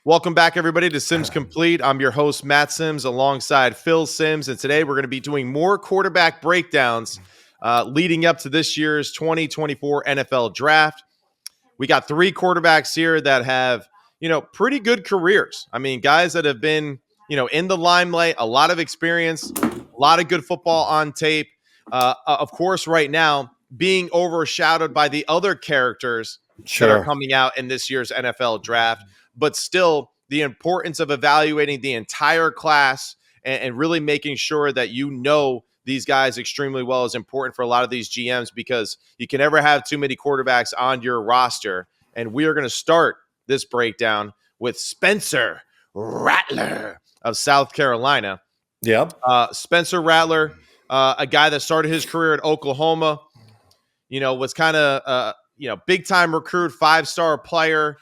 Welcome back, everybody, to Sims Complete. I'm your host, Matt Sims, alongside Phil Sims, and today we're going to be doing more quarterback breakdowns leading up to this year's 2024 NFL Draft. We got three quarterbacks here that have, pretty good careers. I mean, guys that have been, in the limelight, a lot of experience, a lot of good football on tape. Of course, right now, being overshadowed by the other characters that are coming out in this year's NFL Draft. But still, the importance of evaluating the entire class and really making sure that these guys extremely well is important for a lot of these GMs, because you can never have too many quarterbacks on your roster. And we are going to start this breakdown with Spencer Rattler of South Carolina. Yep. Spencer Rattler, a guy that started his career at Oklahoma, was kind of, big-time recruit, five-star player.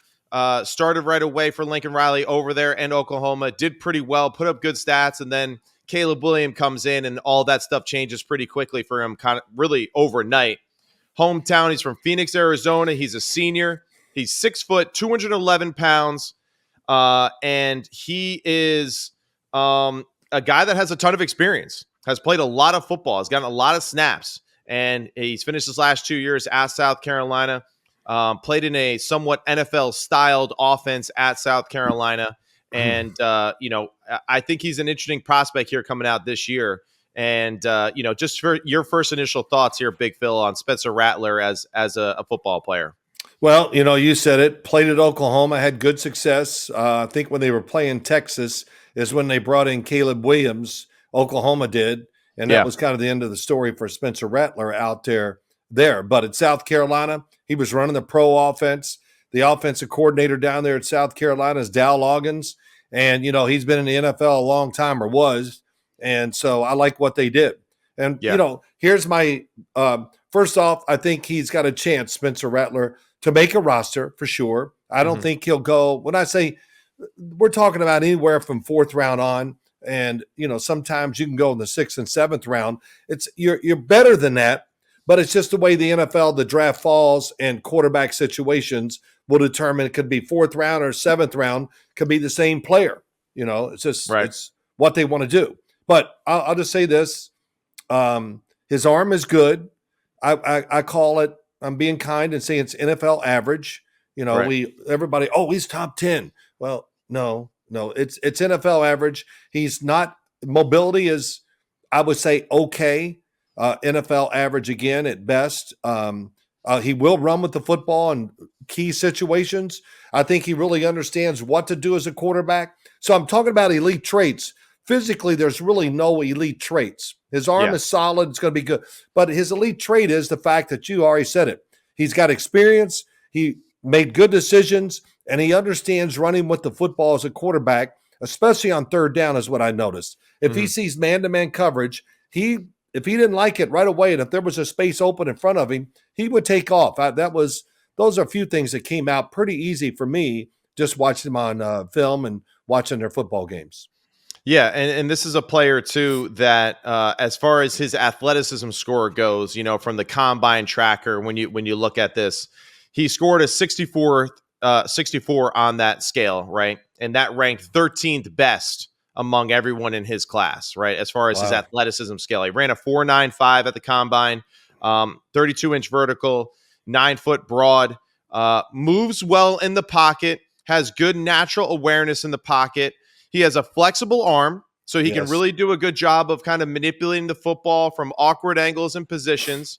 Started right away for Lincoln Riley over there in Oklahoma, did pretty well, put up good stats, and then Caleb Williams comes in and all that stuff changes pretty quickly for him, kind of really overnight. Hometown, he's from Phoenix, Arizona. He's a senior. He's 6 foot, 211 pounds, and he is a guy that has a ton of experience, has played a lot of football, has gotten a lot of snaps, and he's finished his last 2 years at South Carolina. Played in a somewhat NFL-styled offense at South Carolina. And, I think he's an interesting prospect here coming out this year. And, just for your first initial thoughts here, Big Phil, on Spencer Rattler as a football player. Well, you said it. Played at Oklahoma, had good success. I think when they were playing Texas is when they brought in Caleb Williams. Oklahoma did. And that was kind of the end of the story for Spencer Rattler out there. But at South Carolina, he was running the pro offense. The offensive coordinator down there at South Carolina is Dow Loggins. And, he's been in the NFL a long time, or was. And so I like what they did. And, here's my first off, I think he's got a chance, Spencer Rattler, to make a roster for sure. I don't think he'll go. When I say we're talking about anywhere from fourth round on, and, sometimes you can go in the sixth and seventh round. You're better than that. But it's just the way the NFL, the draft falls, and quarterback situations will determine. It could be fourth round or seventh round, could be the same player. It's just It's what they want to do. But I'll just say this. His arm is good. I call it, I'm being kind and saying it's NFL average. Everybody, he's top 10. Well, no, it's NFL average. He's not, mobility is, I would say, okay. NFL average again at best. He will run with the football in key situations. I think he really understands what to do as a quarterback. So I'm talking about elite traits. Physically, there's really no elite traits. His arm is solid. It's going to be good. But his elite trait is the fact that you already said it. He's got experience. He made good decisions, and he understands running with the football as a quarterback, especially on third down, is what I noticed. If he sees man-to-man coverage, if he didn't like it right away, and if there was a space open in front of him, he would take off. Those are a few things that came out pretty easy for me just watching them on film and watching their football games. Yeah, and this is a player, too, that as far as his athleticism score goes, from the combine tracker, when you look at this, he scored a 64 on that scale, right? And that ranked 13th best among everyone in his class, right? As far as his athleticism scale, he ran a 4.95 at the combine, 32-inch vertical, 9 foot broad, moves well in the pocket, has good natural awareness in the pocket. He has a flexible arm, so he can really do a good job of kind of manipulating the football from awkward angles and positions.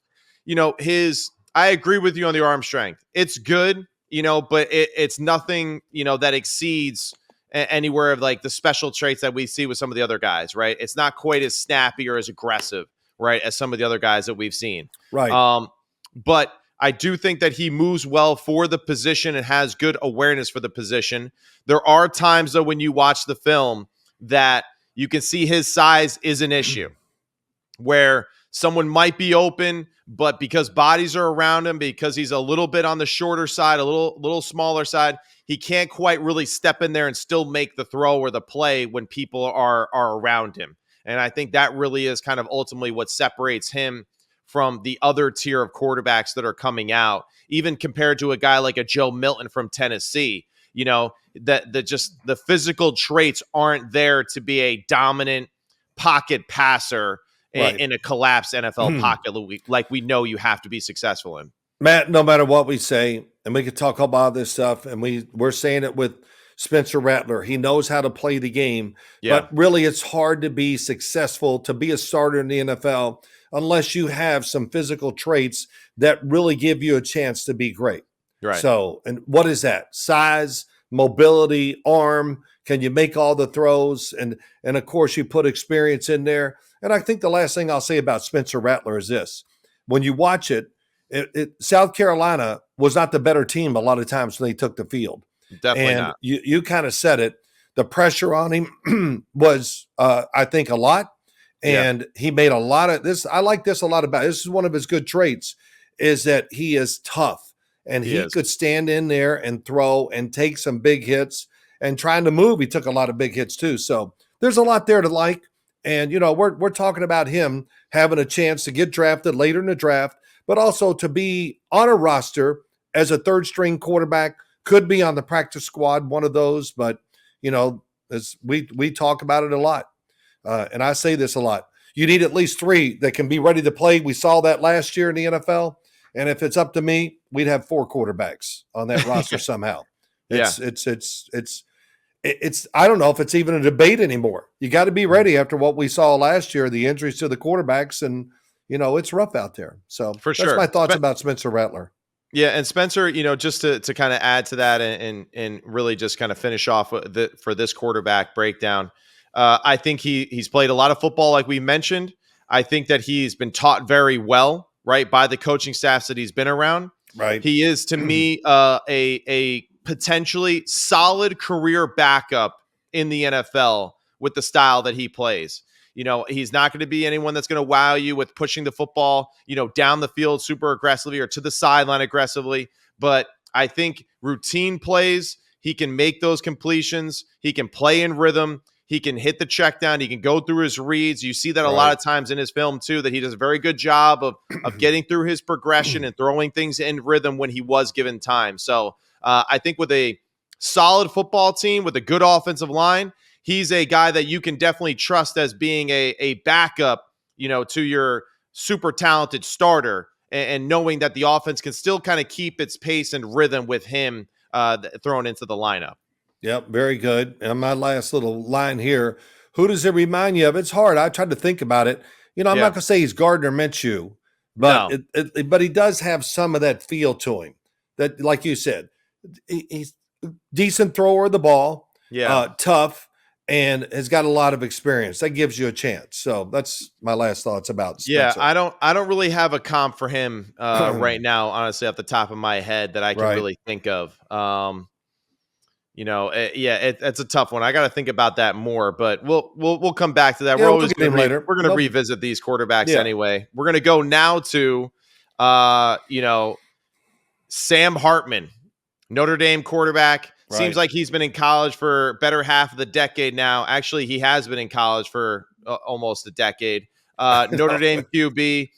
I agree with you on the arm strength. It's good, but it's nothing, that exceeds anywhere of like the special traits that we see with some of the other guys, right? It's not quite as snappy or as aggressive, right, as some of the other guys that we've seen. Right. But I do think that he moves well for the position and has good awareness for the position. There are times, though, when you watch the film that you can see his size is an issue, where someone might be open, but because bodies are around him, because he's a little bit on the shorter side, a little smaller side, he can't quite really step in there and still make the throw or the play when people are around him. And I think that really is kind of ultimately what separates him from the other tier of quarterbacks that are coming out, even compared to a guy like a Joe Milton from Tennessee. that just the physical traits aren't there to be a dominant pocket passer in a collapsed NFL pocket like we know you have to be successful in. Matt, no matter what we say, and we could talk about this stuff, and we're saying it with Spencer Rattler. He knows how to play the game, but really it's hard to be successful, to be a starter in the NFL, unless you have some physical traits that really give you a chance to be great. Right. So, and what is that? Size, mobility, arm. Can you make all the throws? And of course, you put experience in there. And I think the last thing I'll say about Spencer Rattler is this. When you watch it, South Carolina was not the better team a lot of times when they took the field. Definitely not. You kind of said it. The pressure on him was, I think, a lot. And he made a lot of this. I like this a lot about. This is one of his good traits, is that he is tough. And he could stand in there and throw and take some big hits. And trying to move, he took a lot of big hits too. So there's a lot there to like. And, we're talking about him having a chance to get drafted later in the draft, but also to be on a roster as a third-string quarterback, could be on the practice squad, one of those. But, as we talk about it a lot. And I say this a lot. You need at least 3 that can be ready to play. We saw that last year in the NFL. And if it's up to me, we'd have 4 quarterbacks on that roster somehow. It's I don't know if it's even a debate anymore. You got to be ready after what we saw last year, the injuries to the quarterbacks, and it's rough out there. So for sure, that's my thoughts about Spencer Rattler. Yeah, and Spencer, just to kind of add to that and really just kind of finish off for this quarterback breakdown. I think he's played a lot of football, like we mentioned. I think that he's been taught very well, right, by the coaching staffs that he's been around. Right. He is, to me, a potentially solid career backup in the NFL with the style that he plays. He's not going to be anyone that's going to wow you with pushing the football, down the field super aggressively or to the sideline aggressively. But I think routine plays, he can make those completions. He can play in rhythm. He can hit the check down. He can go through his reads. You see that a lot of times in his film too, that he does a very good job of getting through his progression and throwing things in rhythm when he was given time. So I think with a solid football team, with a good offensive line, he's a guy that you can definitely trust as being a backup, to your super talented starter, and knowing that the offense can still kind of keep its pace and rhythm with him thrown into the lineup. Yep, very good. And my last little line here, who does it remind you of? It's hard. I tried to think about it. I'm not going to say he's Gardner Minshew, but but he does have some of that feel to him. That, like you said, he's a decent thrower of the ball, tough, and has got a lot of experience. That gives you a chance. So that's my last thoughts about Spencer. Yeah, I don't really have a comp for him right now, honestly, off the top of my head that I can really think of. It's a tough one. I got to think about that more, but we'll come back to that. Yeah, we're always going to later. We're going to revisit these quarterbacks anyway. We're going to go now to, Sam Hartman, Notre Dame quarterback. Right. Seems like he's been in college for better half of the decade now. Actually, he has been in college for almost a decade. Notre Dame QB,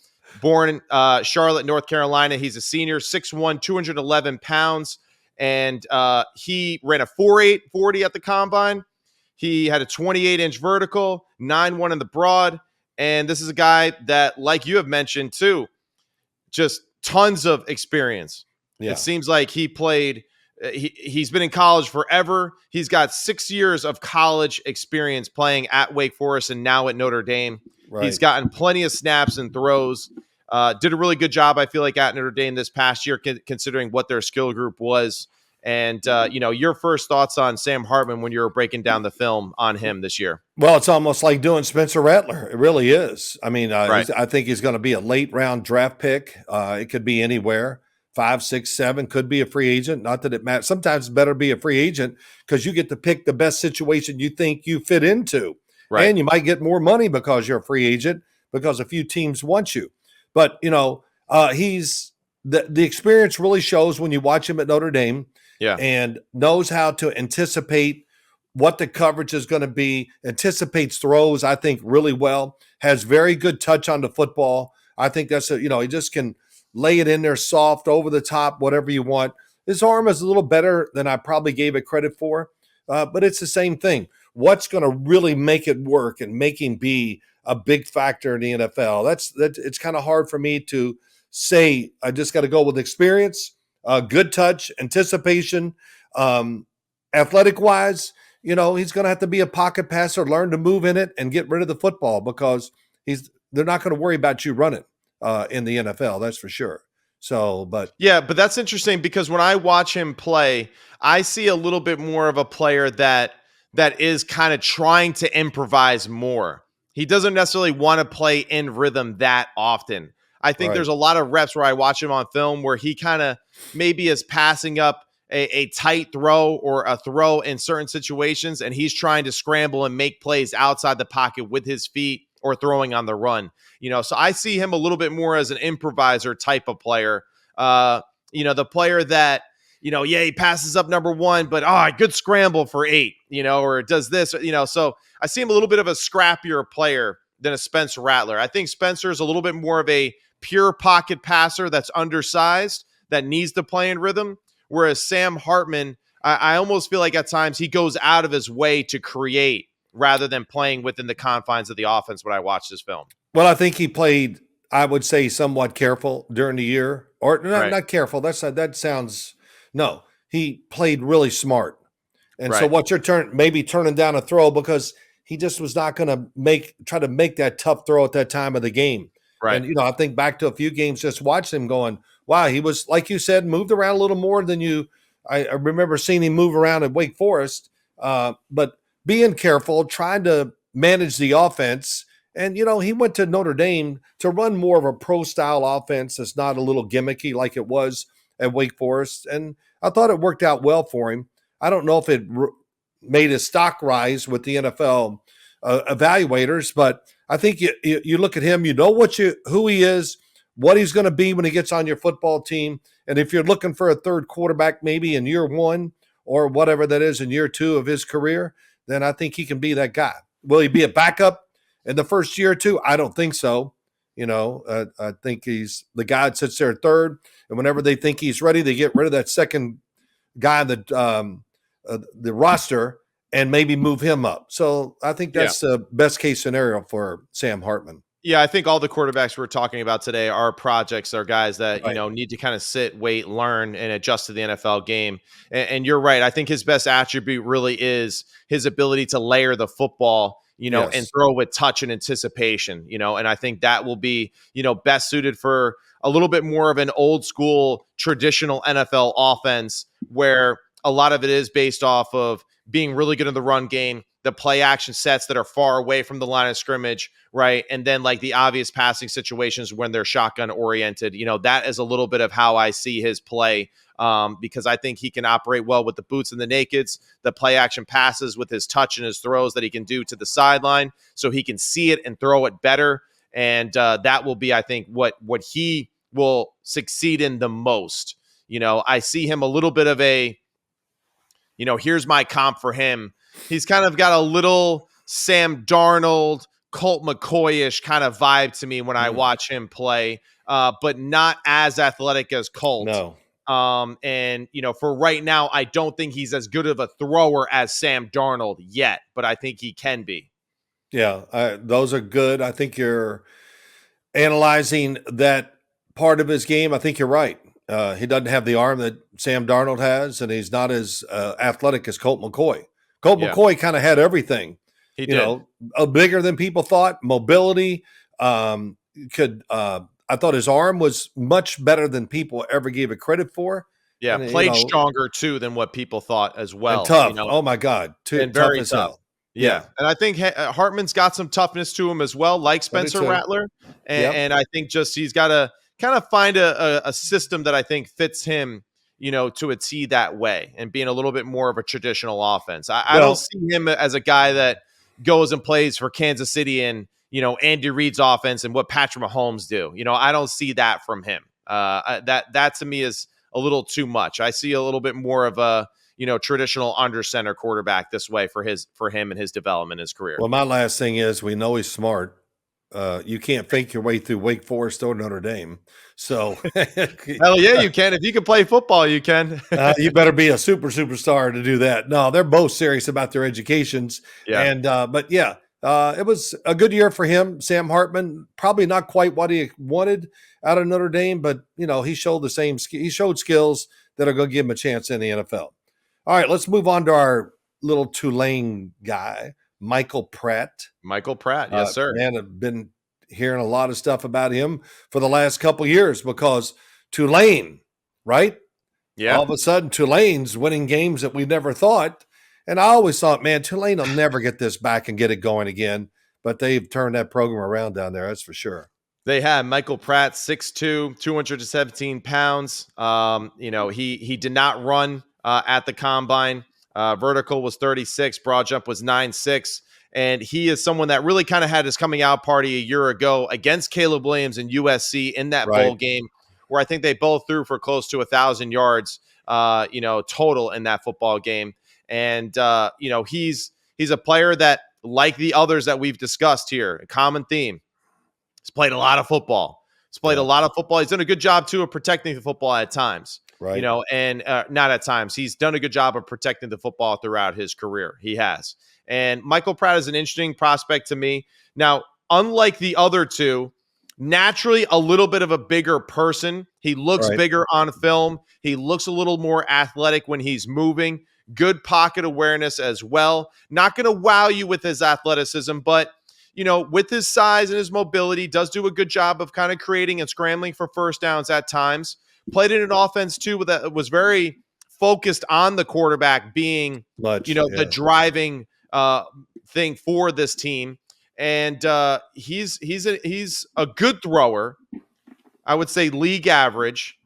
born in Charlotte, North Carolina. He's a senior, 6'1", 211 pounds. And he ran a 4.8 40 at the combine. He had a 28-inch vertical, 9.1 in the broad. And this is a guy that, like you have mentioned too, just tons of experience. Yeah. It seems like he played he's been in college forever. He's got 6 years of college experience playing at Wake Forest and now at Notre Dame. Right. He's gotten plenty of snaps and throws. Did a really good job, I feel like, at Notre Dame this past year, considering what their skill group was. And, your first thoughts on Sam Hartman when you were breaking down the film on him this year? Well, it's almost like doing Spencer Rattler. It really is. I mean, right. I think he's going to be a late round draft pick. It could be anywhere. 5, 6, 7, could be a free agent. Not that it matters. Sometimes it's better to be a free agent because you get to pick the best situation you think you fit into. Right. And you might get more money because you're a free agent because a few teams want you. But, he's the experience really shows when you watch him at Notre Dame. Yeah. And knows how to anticipate what the coverage is going to be, anticipates throws, I think, really well, has very good touch on the football. I think that's he just can lay it in there soft, over the top, whatever you want. His arm is a little better than I probably gave it credit for, but it's the same thing. What's going to really make it work and make him be a big factor in the NFL? It's kind of hard for me to say. I just got to go with experience, good touch, anticipation, athletic wise. He's going to have to be a pocket passer, learn to move in it, and get rid of the football because they're not going to worry about you running in the NFL. That's for sure. So, but yeah, but that's interesting because when I watch him play, I see a little bit more of a player that is kind of trying to improvise more. He doesn't necessarily want to play in rhythm that often. I think right. there's a lot of reps where I watch him on film where he kind of maybe is passing up a tight throw or a throw in certain situations, and he's trying to scramble and make plays outside the pocket with his feet or throwing on the run. So I see him a little bit more as an improviser type of player. The player that, he passes up number one, but good scramble for 8, or does this, so I see him a little bit of a scrappier player than a Spencer Rattler. I think Spencer is a little bit more of a pure pocket passer that's undersized, that needs to play in rhythm. Whereas Sam Hartman, I almost feel like at times he goes out of his way to create rather than playing within the confines of the offense when I watch this film. Well, I think he played, I would say, somewhat careful during the year. Or not careful. That sounds, no. He played really smart. And so what you're maybe turning down a throw because he just was not going to try to make that tough throw at that time of the game. Right. And, I think back to a few games, just watching him going, wow, he was, like you said, moved around a little more than I remember seeing him move around at Wake Forest. But being careful, trying to manage the offense. And, he went to Notre Dame to run more of a pro-style offense that's not a little gimmicky like it was at Wake Forest. And I thought it worked out well for him. I don't know if it made his stock rise with the NFL evaluators, but I think you look at him, who he is, what he's going to be when he gets on your football team. And if you're looking for a third quarterback maybe in year 1 or whatever that is in year 2 of his career, then I think he can be that guy. Will he be a backup in the first year or two? I don't think so. I think he's the guy that sits there at third, and whenever they think he's ready, they get rid of that second guy on the roster and maybe move him up. So I think that's the best case scenario for Sam Hartman. Yeah, I think all the quarterbacks we're talking about today are projects, are guys that, need to kind of sit, wait, learn, and adjust to the NFL game. And you're right. I think his best attribute really is his ability to layer the football, and throw with touch and anticipation, and I think that will be, best suited for a little bit more of an old school traditional NFL offense where a lot of it is based off of being really good in the run game, the play action sets that are far away from the line of scrimmage, right? And then like the obvious passing situations when they're shotgun oriented, that is a little bit of how I see his play, because I think he can operate well with the boots and the nakeds, the play action passes with his touch and his throws that he can do to the sideline so he can see it and throw it better. And that will be, I think, what he will succeed in the most. I see him a little bit of a, here's my comp for him. He's kind of got a little Sam Darnold, Colt McCoy-ish kind of vibe to me when I watch him play, but not as athletic as Colt. No. And, for right now, I don't think he's as good of a thrower as Sam Darnold yet, but I think he can be. Yeah, those are good. I think you're analyzing that part of his game. I think you're right. He doesn't have the arm that Sam Darnold has, and he's not as athletic as Colt McCoy. Colt McCoy kind of had everything. He did. Bigger than people thought, mobility. I thought his arm was much better than people ever gave it credit for. Yeah, and, played stronger too than what people thought as well. And tough. Oh my God, and very tough. Hell. Yeah. And I think Hartman's got some toughness to him as well, like Spencer Rattler. And I think just he's got to kind of find a system that I think fits him, to a T that way, and being a little bit more of a traditional offense. I don't see him as a guy that goes and plays for Kansas City and, Andy Reid's offense and what Patrick Mahomes do. I don't see that from him. That to me is a little too much. I see a little bit more of a, traditional under center quarterback this way for him and his development, his career. Well, my last thing is we know he's smart. You can't fake your way through Wake Forest or Notre Dame. So Hell yeah, you can. If you can play football, you can. you better be a superstar to do that. No, they're both serious about their educations. Yeah. And but yeah, it was a good year for him. Sam Hartman, probably not quite what he wanted out of Notre Dame, but he showed he showed skills that are going to give him a chance in the NFL. All right, let's move on to our little Tulane guy, Michael Pratt. Michael Pratt. Yes, sir. Man, I've been hearing a lot of stuff about him for the last couple years because Tulane, right? Yeah. All of a sudden, Tulane's winning games that we never thought. And I always thought, man, Tulane will never get this back and get it going again. But they've turned that program around down there, that's for sure. They had Michael Pratt, 6'2", 217 pounds. He did not run at the combine. Vertical was 36, broad jump was 9'6". And he is someone that really kind of had his coming out party a year ago against Caleb Williams and USC in that bowl game, where I think they both threw for close to 1,000 yards, total in that football game. And, he's a player that, like the others that we've discussed here, a common theme. He's played a lot of football. He's done a good job, too, of protecting the football at times. Right. And not at times. He's done a good job of protecting the football throughout his career. He has. And Michael Pratt is an interesting prospect to me. Now, unlike the other two, naturally a little bit of a bigger person. He looks bigger on film. He looks a little more athletic when he's moving. Good pocket awareness as well. Not going to wow you with his athleticism, but with his size and his mobility, does do a good job of kind of creating and scrambling for first downs at times. Played in an offense, too, that was very focused on the quarterback being, the driving thing for this team. And he's a good thrower. I would say league average,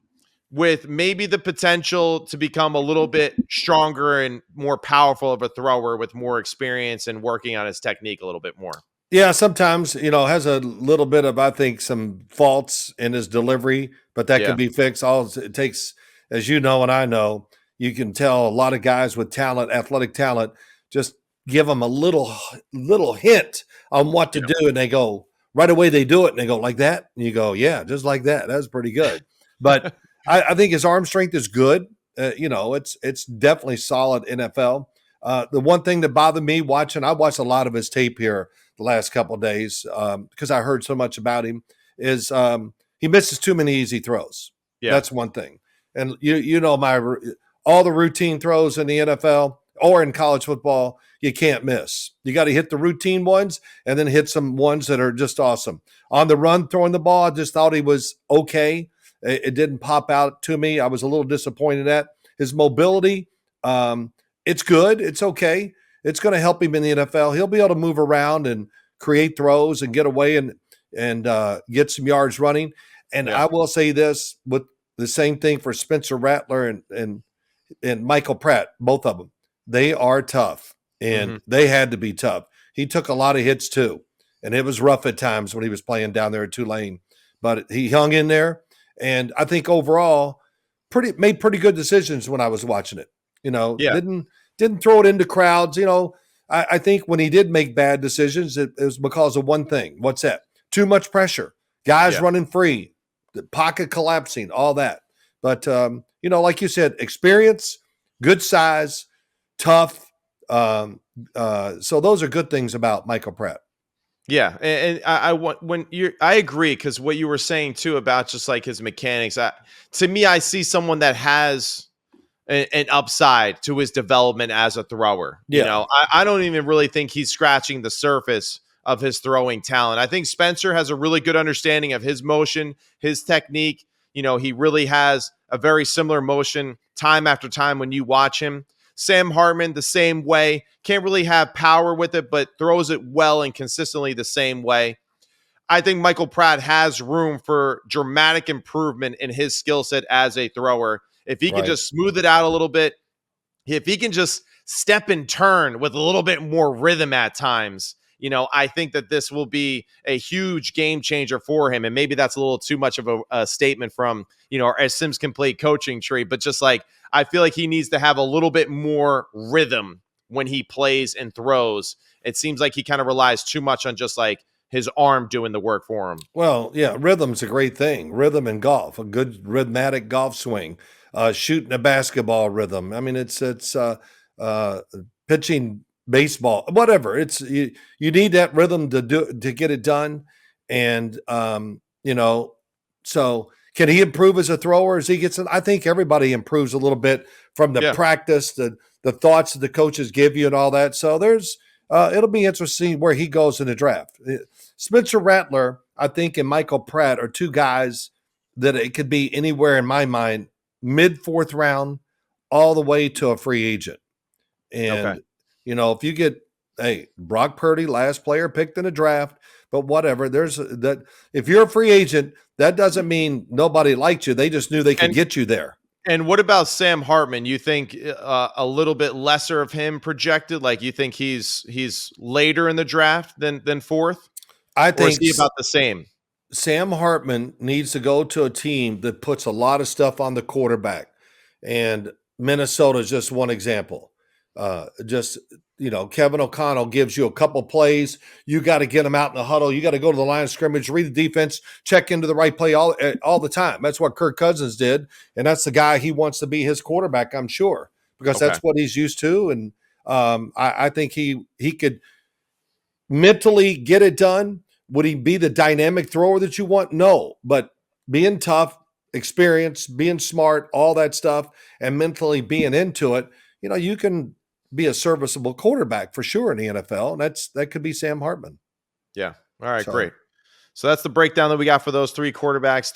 with maybe the potential to become a little bit stronger and more powerful of a thrower with more experience and working on his technique a little bit more. Yeah, sometimes, has a little bit of, I think, some faults in his delivery, but that can be fixed. All it takes, as you know and I know, you can tell a lot of guys with talent, athletic talent, just give them a little hint on what to do, and they go, right away they do it, and they go, like that? And you go, yeah, just like that. That's pretty good. But I think his arm strength is good. It's definitely solid NFL. The one thing that bothered me I watched a lot of his tape here the last couple of days because I heard so much about him, is he misses too many easy throws. Yeah. That's one thing. And all the routine throws in the NFL or in college football, you can't miss. You got to hit the routine ones and then hit some ones that are just awesome. On the run, throwing the ball, I just thought he was okay. It didn't pop out to me. I was a little disappointed at his mobility. It's good. It's okay. It's going to help him in the NFL. He'll be able to move around and create throws and get away and get some yards running. And I will say this, with the same thing for Spencer Rattler and Michael Pratt, both of them. They are tough, and they had to be tough. He took a lot of hits too, and it was rough at times when he was playing down there at Tulane. But he hung in there, and I think overall made pretty good decisions when I was watching it. Didn't throw it into crowds. I think when he did make bad decisions, it was because of one thing. What's that? Too much pressure. Guys running free, the pocket collapsing, all that. But, like you said, experience, good size, tough. So those are good things about Michael Pratt. Yeah, and I agree, because what you were saying too about just like his mechanics. To me, I see someone that has an upside to his development as a thrower. Yeah. I don't even really think he's scratching the surface of his throwing talent. I think Spencer has a really good understanding of his motion, his technique. He really has a very similar motion time after time when you watch him. Sam Hartman, the same way. Can't really have power with it, but throws it well and consistently the same way. I think Michael Pratt has room for dramatic improvement in his skill set as a thrower. If he can just smooth it out a little bit, if he can just step and turn with a little bit more rhythm at times, I think that this will be a huge game changer for him. And maybe that's a little too much of a statement from, our Sims Complete coaching tree, but just like, I feel like he needs to have a little bit more rhythm when he plays and throws. It seems like he kind of relies too much on just like his arm doing the work for him. Well, yeah, rhythm's a great thing. Rhythm in golf, a good rhythmic golf swing, shooting a basketball rhythm. I mean, it's uh, pitching baseball, whatever. You need that rhythm to get it done, and so can he improve as a thrower as he gets in? I think everybody improves a little bit from the Yeah. practice, the thoughts that the coaches give you, and all that. So it'll be interesting where he goes in the draft. Spencer Rattler, I think, and Michael Pratt are two guys that it could be anywhere in my mind, mid fourth round, all the way to a free agent. Okay. And, if you get, hey, Brock Purdy, last player picked in a draft, but whatever, there's that. If you're a free agent, that doesn't mean nobody liked you. They just knew they could get you there. And what about Sam Hartman? You think a little bit lesser of him projected? Like you think he's later in the draft than fourth? I Or is think he about the same? Sam Hartman needs to go to a team that puts a lot of stuff on the quarterback. And Minnesota is just one example. Kevin O'Connell gives you a couple plays. You got to get them out in the huddle. You got to go to the line of scrimmage, read the defense, check into the right play all the time. That's what Kirk Cousins did. And that's the guy he wants to be his quarterback, I'm sure, because that's what he's used to. And I think he could mentally get it done. Would he be the dynamic thrower that you want? No, but being tough, experience, being smart, all that stuff, and mentally being into it, you can be a serviceable quarterback for sure in the NFL. And that could be Sam Hartman. Yeah. All right, great. So that's the breakdown that we got for those three quarterbacks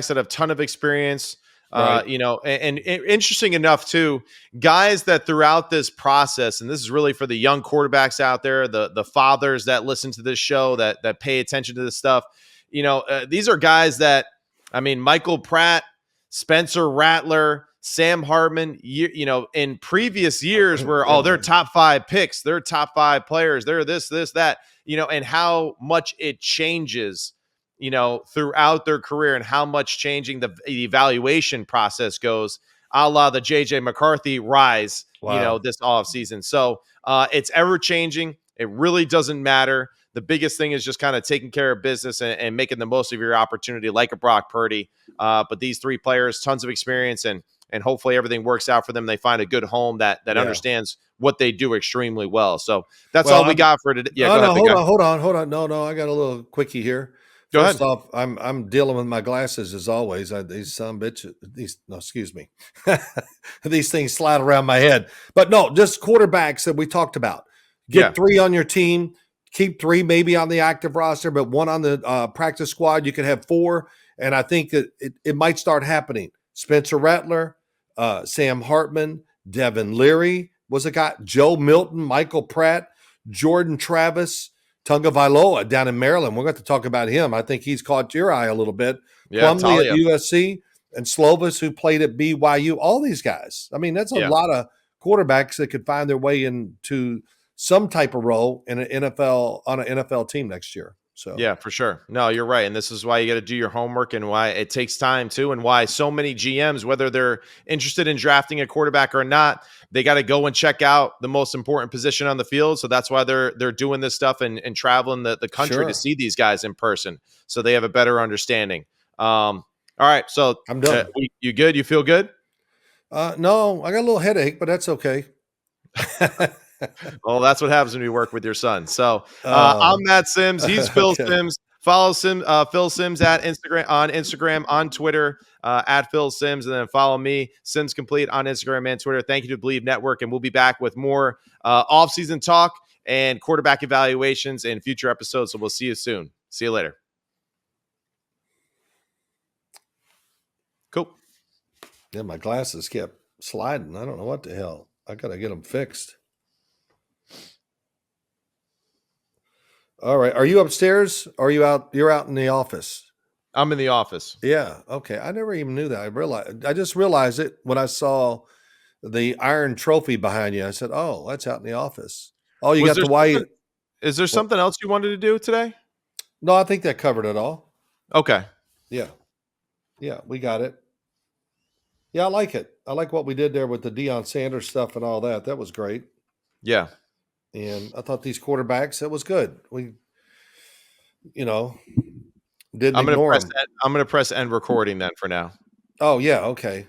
that have a ton of experience. Right. And interesting enough too, guys that throughout this process, and this is really for the young quarterbacks out there, the fathers that listen to this show, that pay attention to this stuff, these are guys that, I mean, Michael Pratt, Spencer Rattler, Sam Hartman, in previous years where, they're top 5 picks, they're top 5 players, they're this, that, and how much it changes throughout their career and how much changing the evaluation process goes, a la the JJ McCarthy rise, this offseason. So it's ever changing. It really doesn't matter. The biggest thing is just kind of taking care of business and making the most of your opportunity, like a Brock Purdy. But these three players, tons of experience, and hopefully everything works out for them. They find a good home that understands what they do extremely well. So that's all we got for today. Yeah, go ahead. Hold on. No, I got a little quickie here. First off, I'm dealing with my glasses as always. These excuse me. These things slide around my head. But no, just quarterbacks that we talked about. Get 3 on your team. Keep 3 maybe on the active roster, but 1 on the practice squad. You could have 4. And I think that it might start happening. Spencer Rattler, Sam Hartman, Devin Leary was a guy, Joe Milton, Michael Pratt, Jordan Travis, Tunga Vailoa down in Maryland. We're going to talk about him. I think he's caught your eye a little bit. Yeah, Plumlee at USC and Slovis, who played at BYU. All these guys. I mean, that's a lot of quarterbacks that could find their way into some type of role in an NFL team next year. So yeah, for sure. No, you're right. And this is why you got to do your homework and why it takes time too. And why so many GMs, whether they're interested in drafting a quarterback or not, they got to go and check out the most important position on the field. So that's why they're doing this stuff and traveling the country to see these guys in person. So they have a better understanding. All right. So I'm done. You good? You feel good? No, I got a little headache, but that's okay. Well, that's what happens when you work with your son. So I'm Matt Sims. He's Phil Sims. Follow Phil Sims on Instagram, on Twitter, at Phil Sims, and then follow me, Sims Complete, on Instagram and Twitter. Thank you to Believe Network, and we'll be back with more off-season talk and quarterback evaluations in future episodes. So we'll see you soon. See you later. Cool. Yeah, my glasses kept sliding. I don't know what the hell. I got to get them fixed. All right. Are you upstairs? Or are you out? You're out in the office. I'm in the office. Yeah. Okay. I never even knew that. I just realized it when I saw the Iron Trophy behind you. I said, "Oh, that's out in the office." Oh, you got the white. Is there something else you wanted to do today? No, I think that covered it all. Okay. Yeah. Yeah, we got it. Yeah, I like it. I like what we did there with the Deion Sanders stuff and all that. That was great. Yeah. And I thought these quarterbacks, that was good. you know, didn't I'm gonna ignore press him. I'm gonna press end recording then for now. Oh yeah, okay.